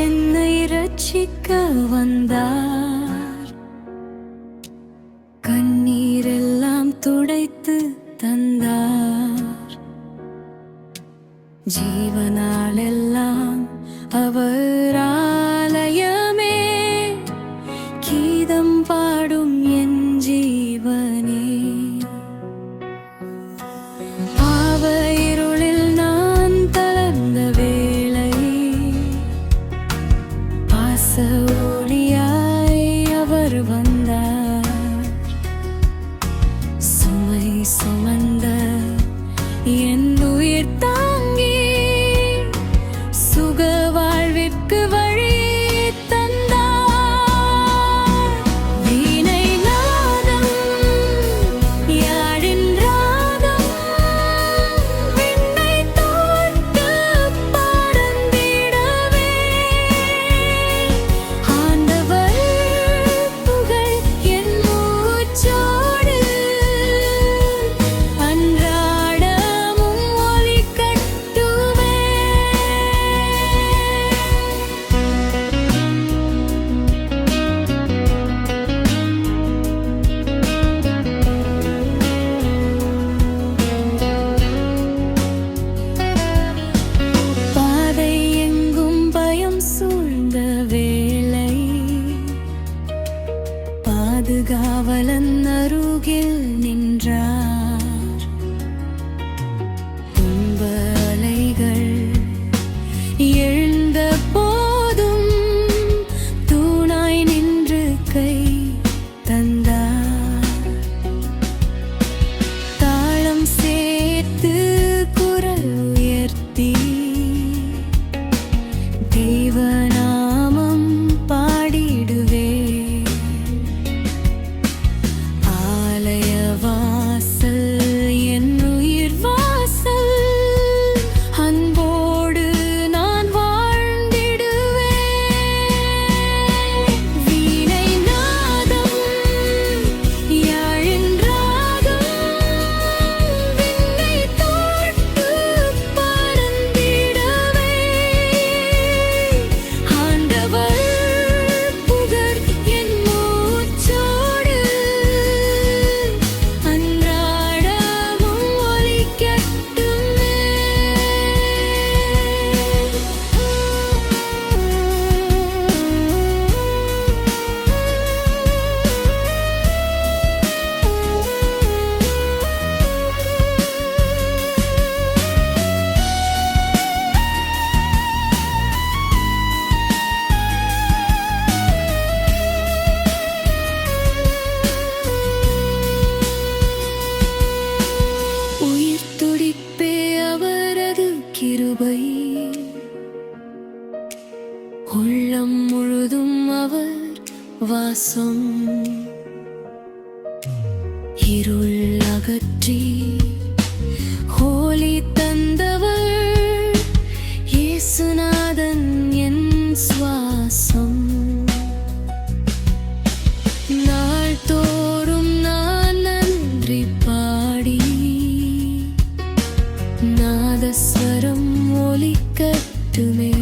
என்னை இரட்சிக்க வந்தார். கண்ணீரெல்லாம் துடைத்து தந்தார். ஜீவனாலெல்லாம் அவர் ஆலயமே. கீதம் பாடும் என் ஜீவனே. பாவ இருளில் நான் தளர்ந்த வேளை பாச ஒளியாய் அவர் வந்தார். சுமை சுமந்த என் உயிர் தாங்கி சுக வாழ்விற்கு வழி தந்தார். வீணை நாதம் யாழின் ராகம் விண்ணை தொட்டு பறந்திடவே. ஆண்டவர் புகழ் என் மூச்சோடு அன்றாடமும் ஒலிக்கட்டுமே. பாதை எங்கும் பயம் சூழ்ந்த வேளை பாதுகாவலன் அருகில் நின்றார். துன்ப அலைகள் எழுந்த போதும் தூணாய் நின்று கை தந்தார். தாளம் சேர்த்து குரல் உயர்த்தி தேவநாமம் பாடிடுவே. ஆலய வாசல் என் உயிர் வாசல் அன்போடு நான் வாழ்ந்திடுவேன். வீணை நாதம் யாழின் ராகம் விண்ணை தொட்டு பறந்திடவே. ஆண்டவர் புகழ் என் மூச்சோடு அன்றாடமும் ஒலிக்கட்டுமே. உயிர் துடிப்பே அவரது கிருபை. உள்ளம் முழுதும் அவர் வாசம். இருள் அகற்றி ஒளி தந்தவர் இயேசுநாதன் என் சுவாசம். நாள்தோறும் நான் நன்றி பாடி நாதஸ்வரம் ஒலிக்கட்டுமே.